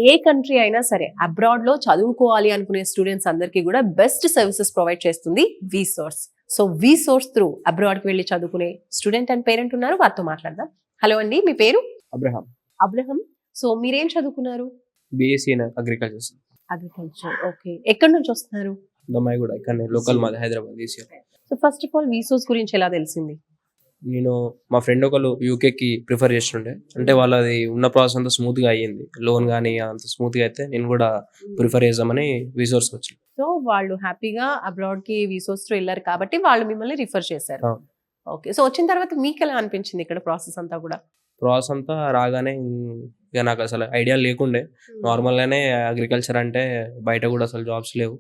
ఏ country అయినా సరే abroad లో చదువుకోవాలి అనుకునే స్టూడెంట్స్ అందరికీ కూడా బెస్ట్ సర్వీసెస్ ప్రొవైడ్ చేస్తుంది విసోర్స్. సో విసోర్స్ త్రూ అబ్రాడ్ కి వెళ్ళి చదువుకునే స్టూడెంట్ అండ్ పేరెంట్ ఉన్నారు, వారితో మాట్లాడదాం. హలో అండి, మీ పేరు? అబ్రహాం. అబ్రహం. సో మీరేం చదువుకున్నారు? BSc in agriculture. Agriculture. Okay, ఎక్కడి నుంచి వస్తున్నారు? దమ్మాయి కూడా ఇక్కడ లోకల్ మాది Hyderabad ECR. So first of all విసోర్స్ గురించి ఎలా తెలిసింది? నేను మా ఫ్రెండ్ ఒకళ్ళు యూకేకి ప్రిఫర్ చేస్తుండే, అంటే వాళ్ళది ఉన్న ప్రాసెస్ అంతా స్మూత్ గా అయ్యింది, లోన్ కానీ అంత స్మూత్ గా అయితే నేను కూడా ప్రిఫర్ చేద్దామని విసోర్స్ వచ్చి. సో వాళ్ళు హ్యాపీగా అబ్రాడ్ కి విసోర్స్ తో వెళ్ళారు కాబట్టి వాళ్ళు మిమ్మల్ని రిఫర్ చేశారు. ఓకే, సో వచ్చిన తర్వాత మీకు ఎలా అనిపించింది ఇక్కడ ప్రాసెస్ అంతా కూడా? ప్రాసెస్ అంతా రాగానే ఇక నాకు అసలు ఐడియా లేకుండే. నార్మల్ గానే అగ్రికల్చర్ అంటే బయట కూడా అసలు జాబ్స్ లేవు,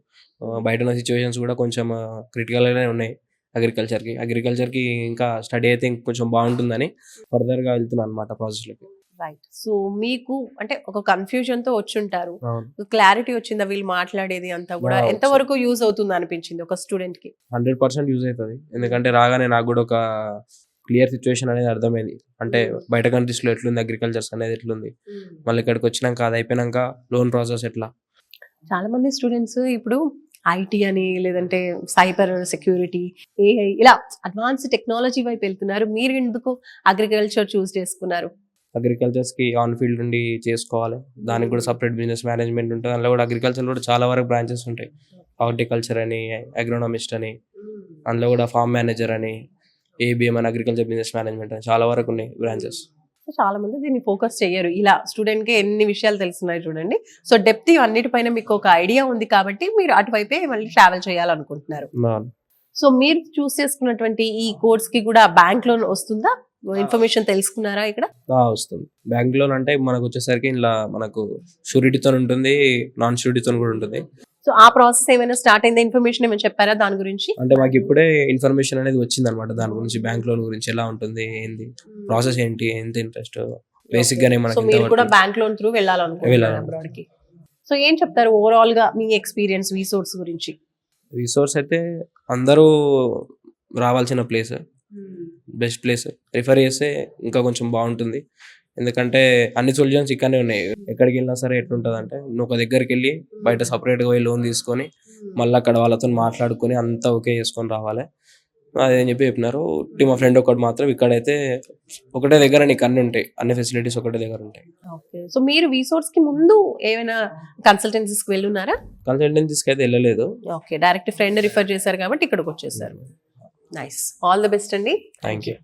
బయట ఉన్న సిచ్యువేషన్స్ కూడా కొంచెం క్రిటికల్ గానే ఉన్నాయి అగ్రికల్చర్ కి ఇంకా స్టడీ అయితే కొంచెం బాగుంటుందని ఫర్దర్ గా వెళ్తున్నాను అనమాట ప్రాసెస్ లోకి. రైట్. సో మీకు అంటే ఒక కన్ఫ్యూజన్ తో వచ్చుంటారు, క్లారిటీ వచ్చిందా వీళ్ళు మాట్లాడేది అంతా కూడా? ఎంత వరకు యూజ్ అవుతుంది అనిపించింది ఒక స్టూడెంట్ కి? 100% యూజ్ అవుతుంది, ఎందుకంటే రాగానే నాకు కూడా ఒక క్లియర్ సిచ్యువేషన్ అనేది అర్థమైంది. అంటే బయట కంట్రీస్ లో ఎట్లుంది అగ్రికల్చర్స్ అనేది ఎట్లుంది, మళ్ళీ ఇక్కడికి వచ్చినాక అది అయిపోయినాక లోన్ ప్రాసెస్ ఎట్లా. చాలా మంది స్టూడెంట్స్ ఇప్పుడు ఐటీ అని లేదంటే సైబర్ సెక్యూరిటీ, ఏఐ ఇలా అడ్వాన్స్ టెక్నాలజీ వైపు వెళ్తున్నారు. మీరు ఎందుకు అగ్రికల్చర్ చూస్ చేసుకున్నారు? అగ్రికల్చర్స్ కి ఆన్ ఫీల్డ్ ఉండి చేసుకోవాలి, దానికి కూడా సపరేట్ బిజినెస్ మేనేజ్మెంట్ ఉంటుంది. అందులో కూడా అగ్రికల్చర్ కూడా చాలా వరకు బ్రాంచెస్ ఉంటాయి. హార్టికల్చర్ అని, అగ్రోనమిస్ట్ అని, అందులో కూడా ఫార్మ్ మేనేజర్ అని, ఏబిఎం అని, అగ్రికల్చర్ బిజినెస్ మేనేజ్మెంట్ అని చాలా వరకు ఉన్నాయి బ్రాంచెస్. చాలా మంది దీన్ని ఫోకస్ చేయరు. ఇలా స్టూడెంట్ కి ఎన్ని విషయాలు తెలుస్తున్నాయి చూడండి. సో డెప్త్ అన్నిటిపైన మీకు ఒక ఐడియా ఉంది కాబట్టి మీరు అటువైపే మళ్ళీ ట్రావెల్ చేయాలనుకుంటున్నారు. సో మీరు చూస్ చేసుకున్నటువంటి ఈ కోర్స్ కి కూడా బ్యాంక్ లోన్ వస్తుందా? ఇన్ఫర్మేషన్ తెలుసుకున్నారా ఇక్కడ? వస్తుంది. బ్యాంక్ లోన్ అంటే మనకు వచ్చేసరికి ఇలా మనకు షూరిటీతో ఉంటుంది, నాన్ షూరిటీతో కూడా ఉంటుంది. సో ఆ ప్రాసెస్ ఏమైనా స్టార్ట్ అయిందా? ఇన్ఫర్మేషన్ ఏమైనా చెప్పారా దాని గురించి? అంటే మాకు ఇప్పుడే ఇన్ఫర్మేషన్ అనేది వచ్చింది అనమాట దాని గురించి, బ్యాంక్ లోన్ గురించి ఎలా ఉంటుంది, ఏంది ప్రాసెస్, ఏంటి, ఎంత ఇంట్రెస్ట్, బేసిక్ గానే మనకి. మీరు కూడా బ్యాంక్ లోన్ త్రూ వెళ్ళాలనుకుంటున్నారు అబ్రాడ్ కి. సో ఏం చెప్తారు ఓవరాల్ గా మీ ఎక్స్పీరియన్స్ విసోర్స్ గురించి? విసోర్స్ అయితే అందరూ రావాల్సిన ప్లేస్, బెస్ట్ ప్లేస్. రిఫర్ చేస్తే ఇంకా కొంచెం బాగుంటుంది, ఎందుకంటే అన్ని సొల్యూషన్స్ ఇక్కడనే ఉన్నాయి. ఎక్కడికి వెళ్ళినా సరే ఎట్లుంటుంది అంటే, నువ్వు ఒక దగ్గరికి వెళ్ళి బయట సపరేట్గా పోయి లోన్ తీసుకొని మళ్ళీ అక్కడ వాళ్ళతో మాట్లాడుకొని అంతా ఓకే చేసుకొని రావాలి అదేం చెప్పినారు. మా ఫ్రెండ్ ఒకటి మాత్రం ఇక్కడైతే ఒకటే దగ్గర నీకు అన్ని ఉంటాయి, అన్ని ఫెసిలిటీస్ ఒకటే దగ్గర ఉంటాయి. ఓకే, సో మీరు విసోర్స్ కి ముందు ఏమైనా కన్సల్టెన్సీస్ కి వెళ్ళున్నారా? కన్సల్టెన్సీస్కి అయితే వెళ్ళలేదు. ఓకే, డైరెక్ట్ ఫ్రెండ్ రిఫర్ చేశారు కాబట్టి ఇక్కడికి వచ్చేసారు. నైస్, ఆల్ ది బెస్ట్ అండి. Thank you.